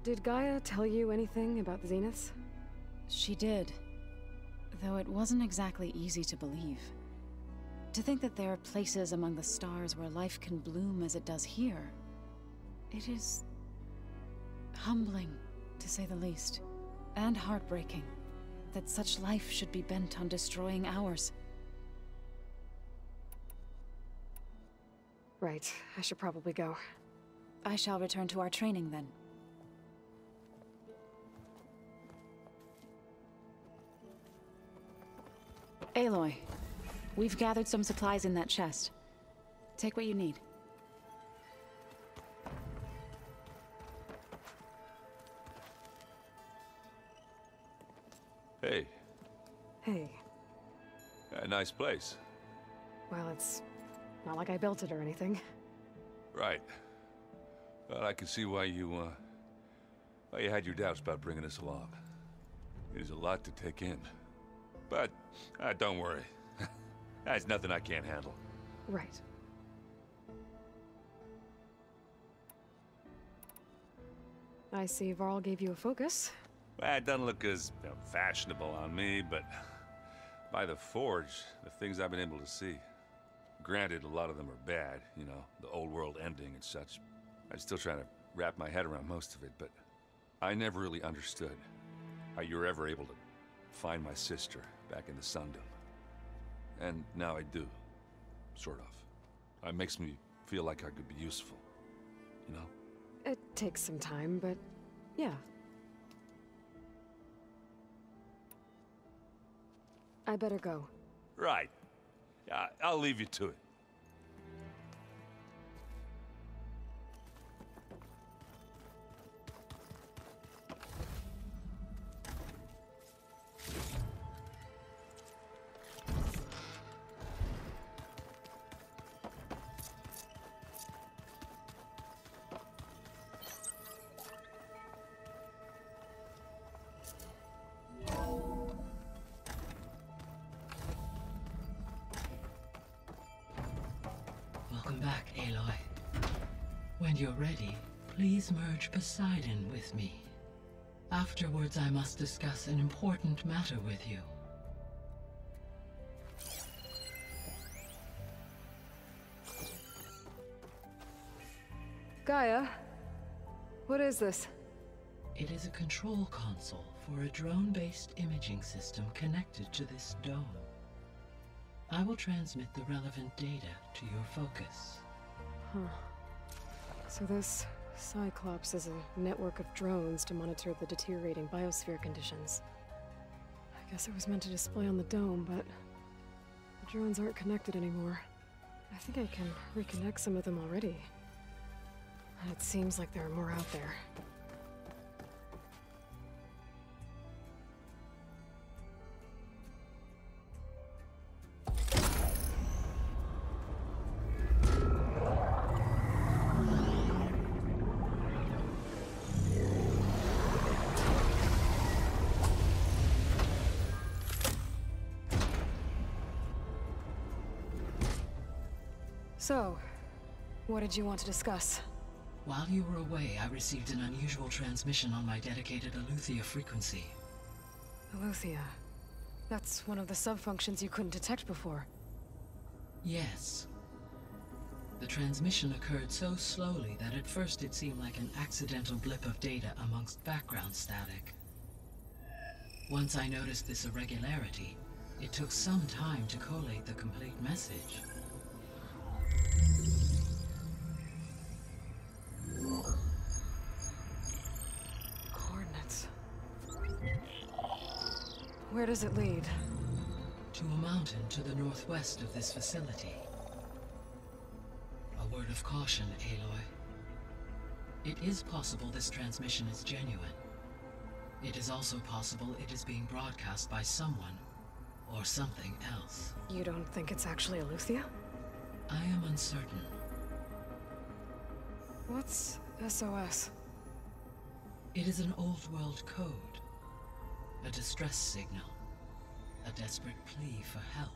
Did Gaia tell you anything about the Zeniths? She did. Though it wasn't exactly easy to believe. To think that there are places among the stars where life can bloom as it does here. It is humbling, to say the least. And heartbreaking. That such life should be bent on destroying ours. Right, I should probably go. I shall return to our training then. Aloy, we've gathered some supplies in that chest. Take what you need. Hey. Hey. A nice place. Well, it's not like I built it or anything. Right. Well, I can see why you had your doubts about bringing us along. It is a lot to take in. But, don't worry. That's nothing I can't handle. Right. I see Varl gave you a focus. Well, it doesn't look as fashionable on me, but by the Forge, the things I've been able to see. Granted, a lot of them are bad, you know, the old world ending and such. I'm still trying to wrap my head around most of it, but I never really understood how you were ever able to find my sister back in the Sundom. And now I do, sort of. It makes me feel like I could be useful, you know? It takes some time, but yeah. I better go. Right. I'll leave you to it. Welcome back, Aloy. When you're ready, please merge Poseidon with me. Afterwards, I must discuss an important matter with you. Gaia, what is this? It is a control console for a drone-based imaging system connected to this dome. I will transmit the relevant data to your focus. Huh. So this Cyclops is a network of drones to monitor the deteriorating biosphere conditions. I guess it was meant to display on the dome, but the drones aren't connected anymore. I think I can reconnect some of them already. And it seems like there are more out there. So, what did you want to discuss? While you were away, I received an unusual transmission on my dedicated Aletheia frequency. Aletheia. That's one of the sub-functions you couldn't detect before. Yes. The transmission occurred so slowly that at first it seemed like an accidental blip of data amongst background static. Once I noticed this irregularity, it took some time to collate the complete message. Coordinates. Where does it lead? To a mountain to the northwest of this facility. A word of caution, Aloy. It is possible this transmission is genuine. It is also possible it is being broadcast by someone or something else. You don't think it's actually Aletheia? I am uncertain. What's SOS? It is an old world code. A distress signal. A desperate plea for help.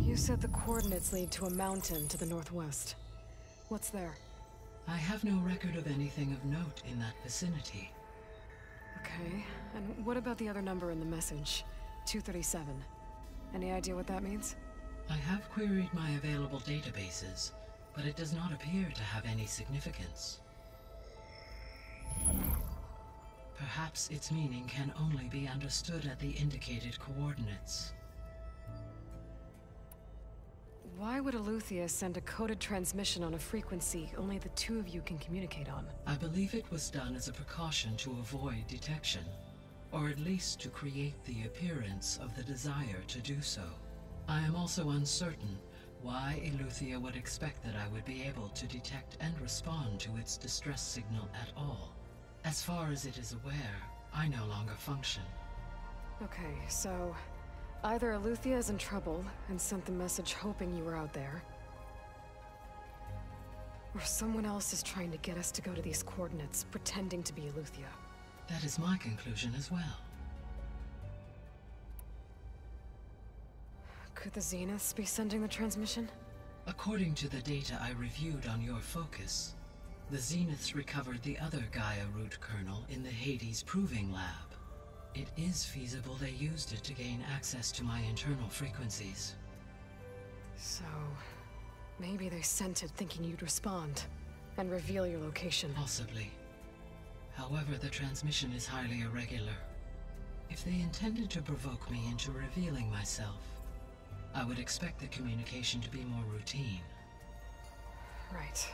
You said the coordinates lead to a mountain to the northwest. What's there? I have no record of anything of note in that vicinity. Okay, and what about the other number in the message? 237. Any idea what that means? I have queried my available databases, but it does not appear to have any significance. Perhaps its meaning can only be understood at the indicated coordinates. Why would Aletheia send a coded transmission on a frequency only the two of you can communicate on? I believe it was done as a precaution to avoid detection, or at least to create the appearance of the desire to do so. I am also uncertain why Aletheia would expect that I would be able to detect and respond to its distress signal at all. As far as it is aware, I no longer function. Okay, so either Aletheia is in trouble and sent the message hoping you were out there, or someone else is trying to get us to go to these coordinates, pretending to be Aletheia. That is my conclusion as well. Could the Zeniths be sending the transmission? According to the data I reviewed on your focus, the Zeniths recovered the other Gaia root kernel in the Hades Proving Lab. It is feasible they used it to gain access to my internal frequencies. So, maybe they sent it thinking you'd respond and reveal your location. Possibly. However, the transmission is highly irregular. If they intended to provoke me into revealing myself, I would expect the communication to be more routine. Right.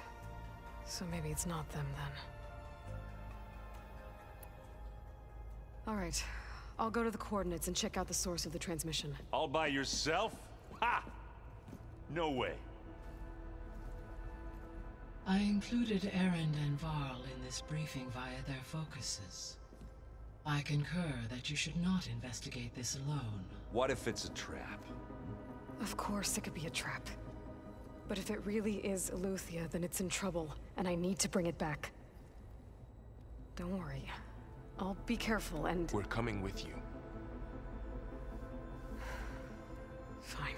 So maybe it's not them then. All right. I'll go to the coordinates and check out the source of the transmission. All by yourself? Ha! No way. I included Erend and Varl in this briefing via their focuses. I concur that you should not investigate this alone. What if it's a trap? Of course it could be a trap. But if it really is Aletheia, then it's in trouble, and I need to bring it back. Don't worry. I'll be careful and... We're coming with you. Fine.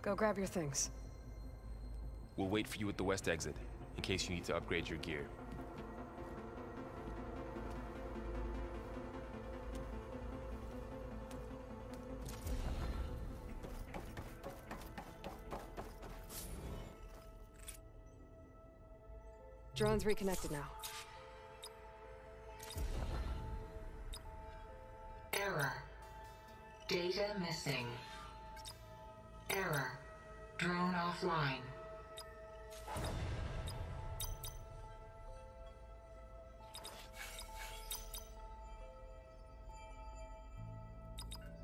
Go grab your things. We'll wait for you at the west exit, in case you need to upgrade your gear. Drone's reconnected now. Error. Data missing. Error. Drone offline.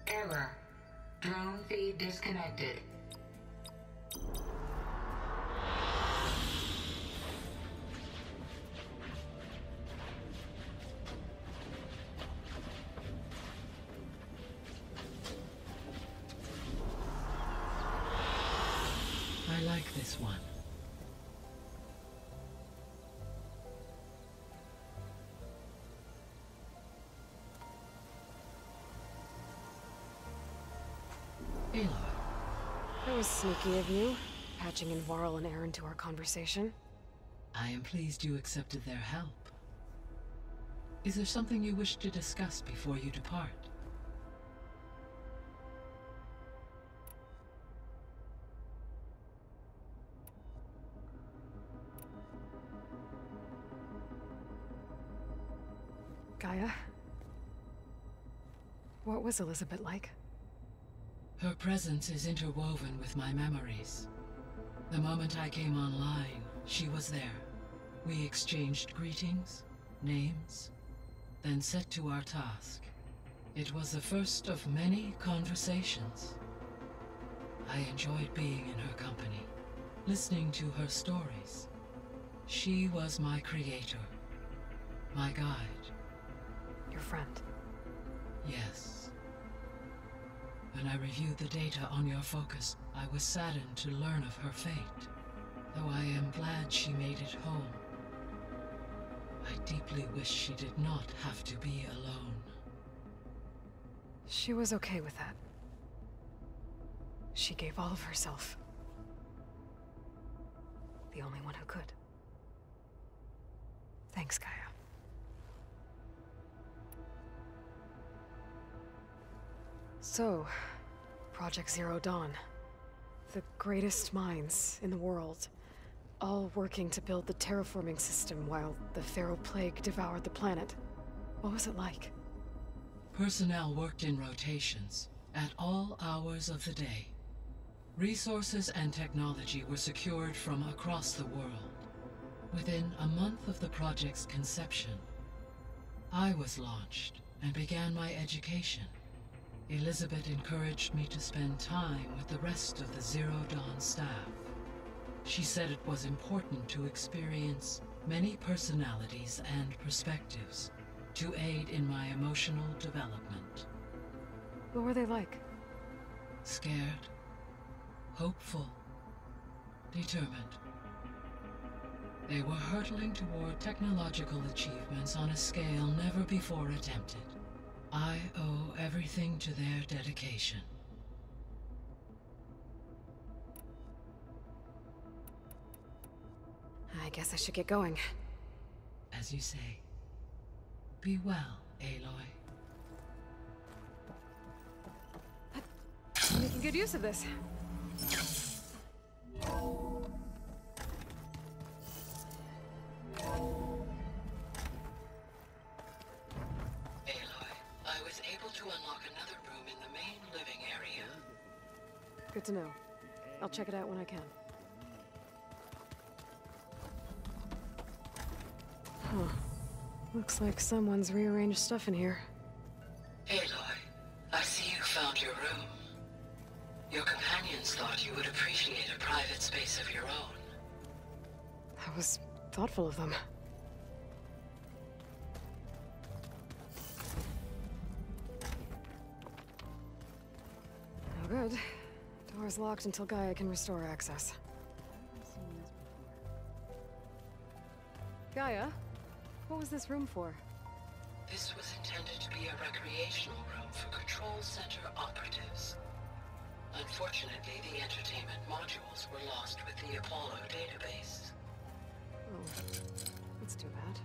Error. Drone feed disconnected. I like this one. Aloy. That was sneaky of you, patching in Varl and Erend to our conversation. I am pleased you accepted their help. Is there something you wish to discuss before you depart? Gaia? What was Elizabeth like? Her presence is interwoven with my memories. The moment I came online, she was there. We exchanged greetings, names, then set to our task. It was the first of many conversations. I enjoyed being in her company, listening to her stories. She was my creator, my guide. Your friend. Yes. When I reviewed the data on your focus, I was saddened to learn of her fate, though I am glad she made it home. I deeply wish she did not have to be alone. She was okay with that. She gave all of herself. The only one who could. Thanks, Gaia. So, Project Zero Dawn. The greatest minds in the world, all working to build the terraforming system while the Pharaoh Plague devoured the planet. What was it like? Personnel worked in rotations, at all hours of the day. Resources and technology were secured from across the world. Within a month of the project's conception, I was launched and began my education. Elizabeth encouraged me to spend time with the rest of the Zero Dawn staff. She said it was important to experience many personalities and perspectives to aid in my emotional development. What were they like? Scared, hopeful, determined. They were hurtling toward technological achievements on a scale never before attempted. I owe everything to their dedication. I guess I should get going. As you say, be well, Aloy. I'm making good use of this. I was able to unlock another room in the main living area. Good to know. I'll check it out when I can. Huh. Looks like someone's rearranged stuff in here. Aloy, I see you found your room. Your companions thought you would appreciate a private space of your own. That was thoughtful of them. No good. Door's locked until Gaia can restore access. Gaia? What was this room for? This was intended to be a recreational room for Control Center operatives. Unfortunately, the entertainment modules were lost with the Apollo database. Oh, that's too bad.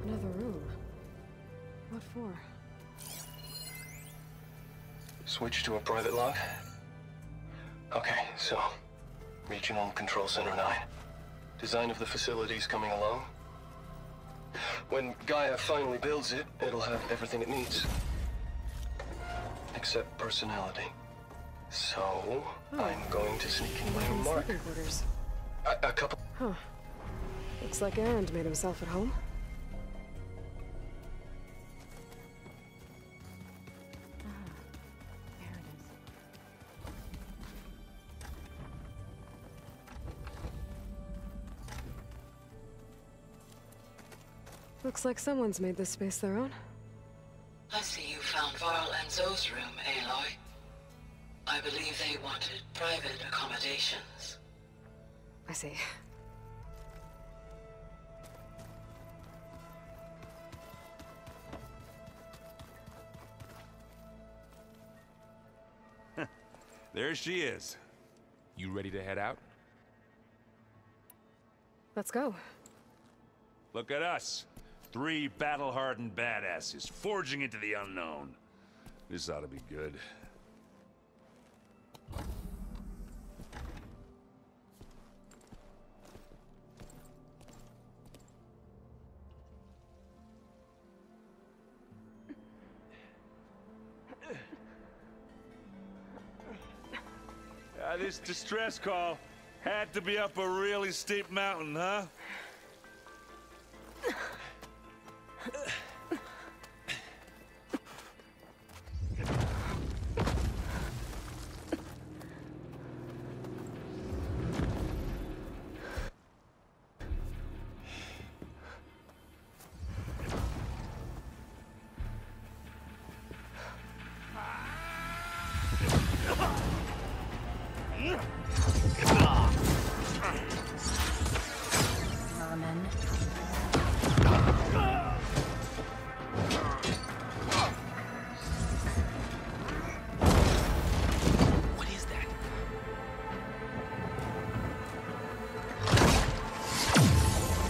Another room. What for? Switch to a private log? Okay, so... Regional Control Center 9. Design of the facility's coming along. When Gaia finally builds it, it'll have everything it needs. Except personality. So, I'm going to sneak in my own mark. Sleeping quarters. A couple... Huh. Looks like Erend made himself at home. Looks like someone's made this space their own. I see you found Varl and Zoe's room, Aloy. I believe they wanted private accommodations. I see. There she is. You ready to head out? Let's go. Look at us. 3 battle-hardened badasses forging into the unknown. This ought to be good. This distress call had to be up a really steep mountain, huh? Vermin. What is that?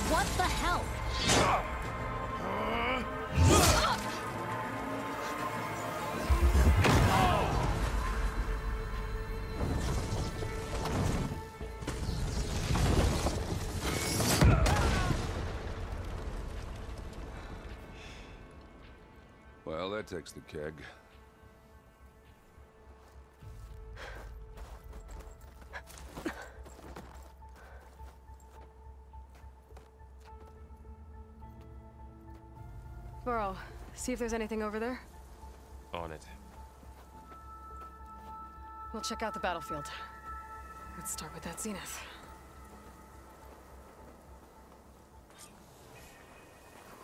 What the hell? Well, that takes the keg. Burl, see if there's anything over there. On it. We'll check out the battlefield. Let's start with that zenith.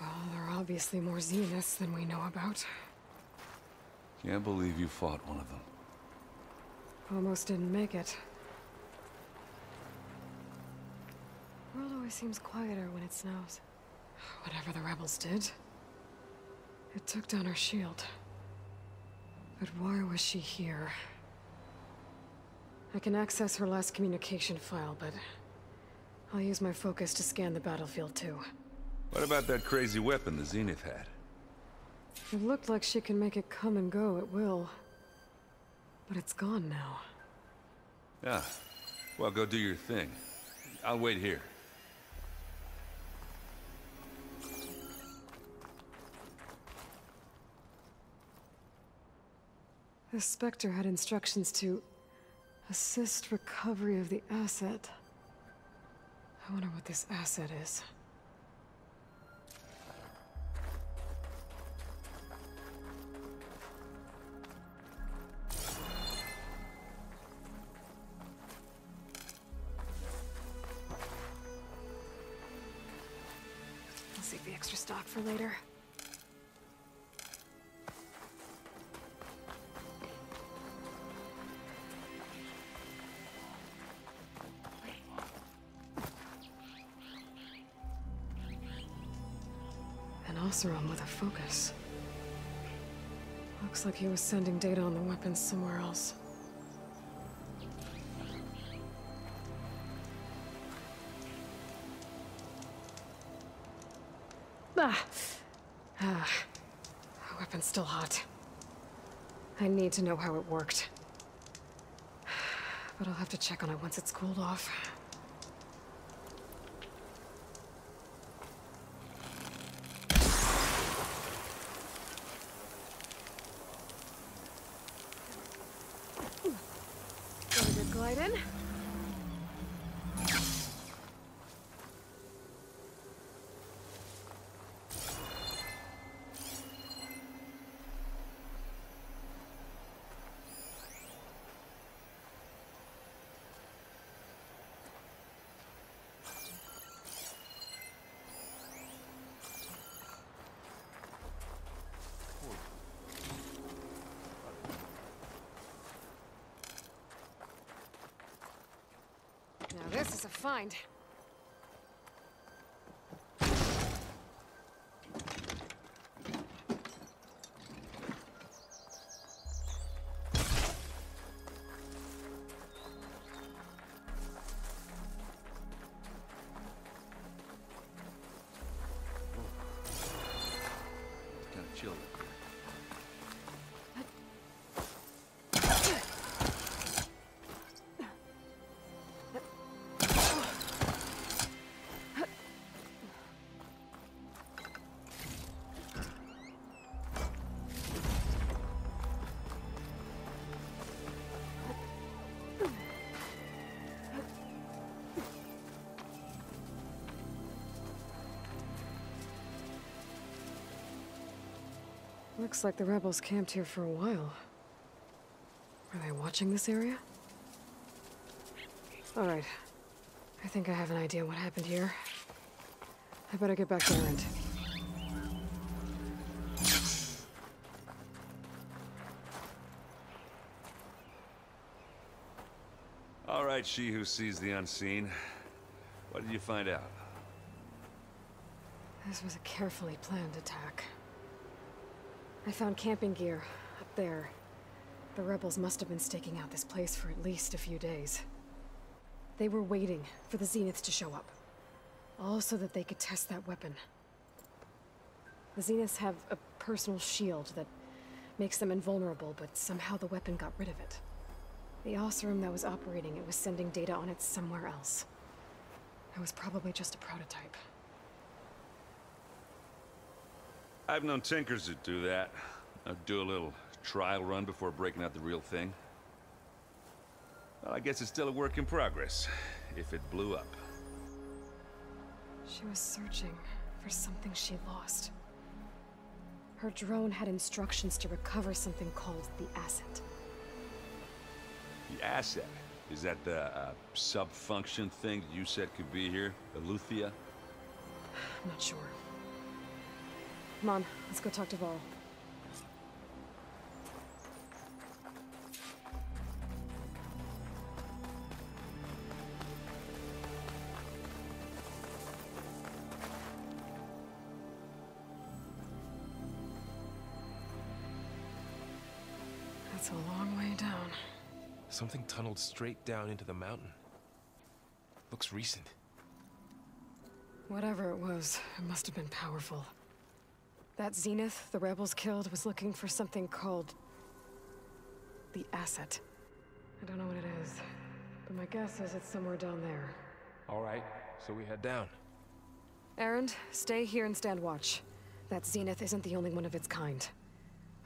Well, there are obviously more zeniths than we know about. Can't believe you fought one of them. Almost didn't make it. The world always seems quieter when it snows. Whatever the rebels did, it took down our shield. But why was she here? I can access her last communication file, but I'll use my focus to scan the battlefield too. What about that crazy weapon the Zenith had? It looked like she can make it come and go at will. But it's gone now. Yeah. Well, go do your thing. I'll wait here. The Spectre had instructions to assist recovery of the asset. I wonder what this asset is. I'll save the extra stock for later. Oseram with a focus. Looks like he was sending data on the weapons somewhere else. The weapon's still hot. I need to know how it worked. But I'll have to check on it once it's cooled off. Glide in. Now this is a find. It's kind of chilly. Looks like the rebels camped here for a while. Are they watching this area? All right. I think I have an idea what happened here. I better get back to Errant. All right, she who sees the unseen. What did you find out? This was a carefully planned attack. I found camping gear up there. The rebels must have been staking out this place for at least a few days. They were waiting for the Zeniths to show up. All so that they could test that weapon. The Zeniths have a personal shield that makes them invulnerable, but somehow the weapon got rid of it. The Oseram that was operating it was sending data on it somewhere else. It was probably just a prototype. I've known tinkers that do that. I'd do a little trial run before breaking out the real thing. Well, I guess it's still a work in progress, if it blew up. She was searching for something she lost. Her drone had instructions to recover something called the asset. The asset? Is that the sub-function thing that you said could be here? The Luthia? I'm not sure. Come on, let's go talk to Varl. That's a long way down. Something tunneled straight down into the mountain. Looks recent. Whatever it was, it must have been powerful. That Zenith the rebels killed was looking for something called the asset. I don't know what it is, but my guess is it's somewhere down there. All right, so we head down. Erend, stay here and stand watch. That Zenith isn't the only one of its kind.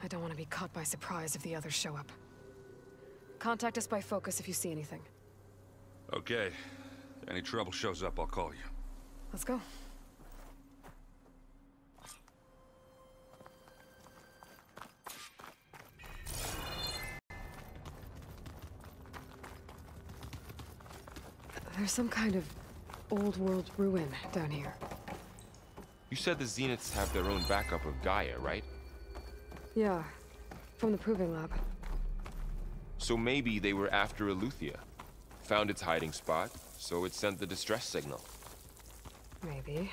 I don't want to be caught by surprise if the others show up. Contact us by focus if you see anything. Okay. If any trouble shows up, I'll call you. Let's go. There's some kind of old world ruin down here. You said the Zeniths have their own backup of Gaia, right? Yeah, from the proving lab. So maybe they were after Aletheia. Found its hiding spot, so it sent the distress signal. Maybe.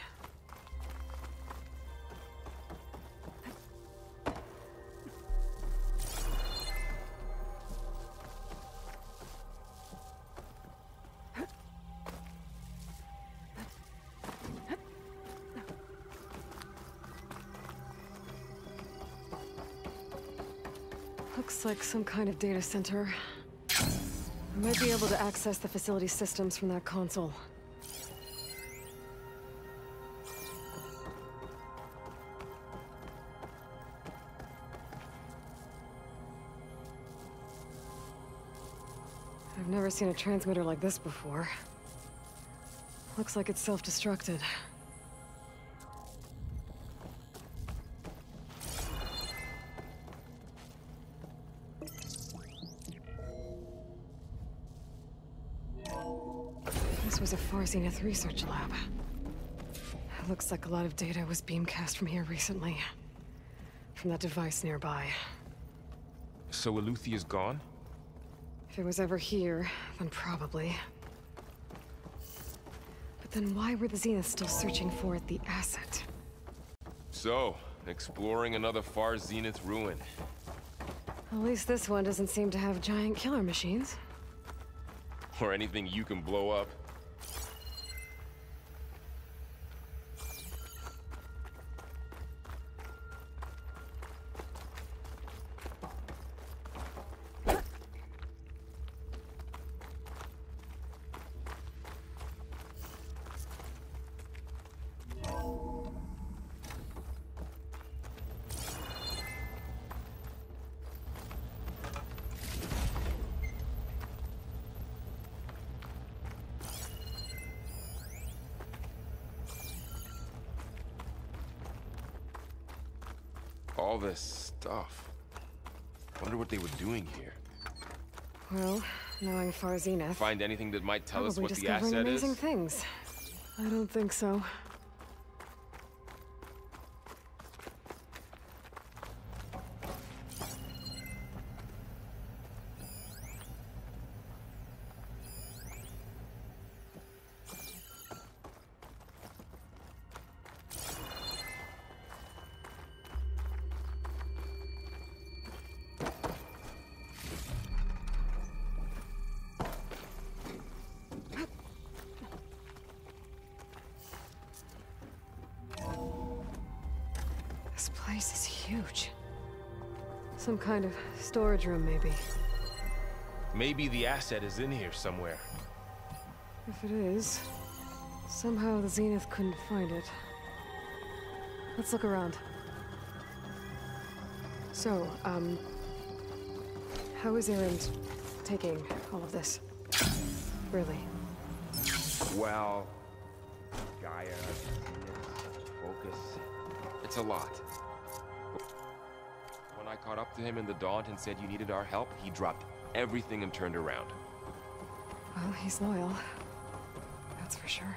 Looks like some kind of data center. I might be able to access the facility systems from that console. I've never seen a transmitter like this before. Looks like it's self-destructed. This was a Far Zenith research lab. It looks like a lot of data was beamcast from here recently. From that device nearby. So Aleuthia's gone? If it was ever here, then probably. But then why were the Zeniths still searching for the asset? So, exploring another Far Zenith ruin. At least this one doesn't seem to have giant killer machines. Or anything you can blow up. All this stuff. Wonder what they were doing here. Well, knowing Far Zenith, Find anything that might tell us probably what the discovering asset amazing is? things. I don't think so. place is huge. Some kind of storage room, maybe. Maybe the asset is in here somewhere. If it is, somehow the Zenith couldn't find it. Let's look around. So, how is Erend taking all of this? Really? Well, Gaia, focus. It's a lot. When I caught up to him in the Daunt and said you needed our help, he dropped everything and turned around. Well, he's loyal. That's for sure.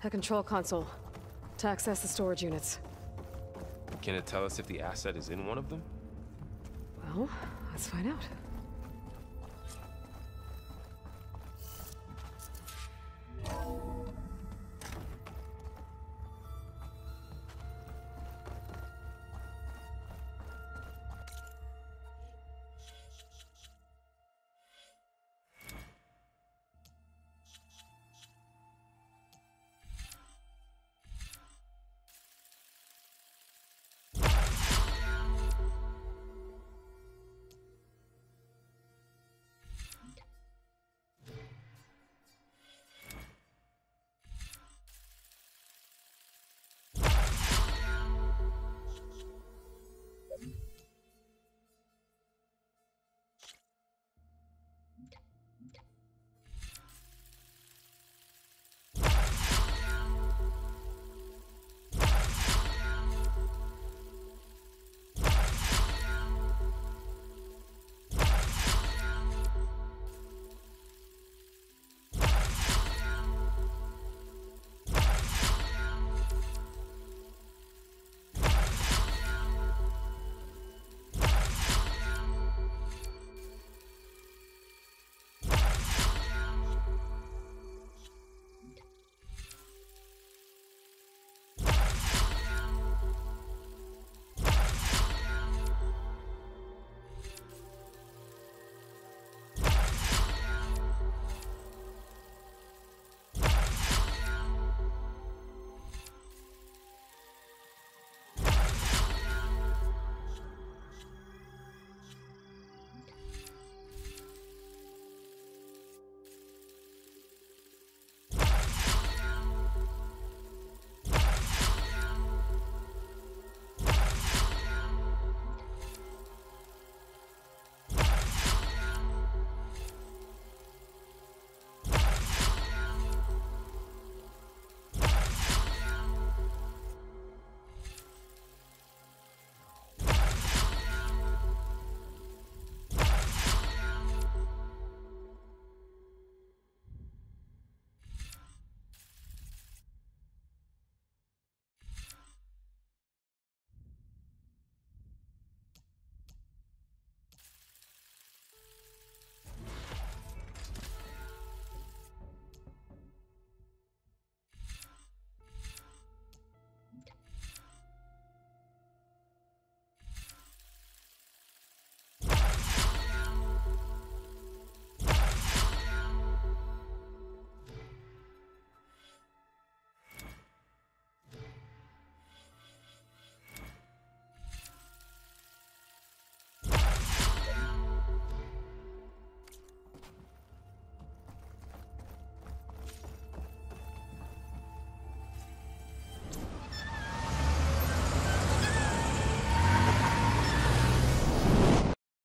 A control console to access the storage units. Can it tell us if the asset is in one of them? Well, let's find out.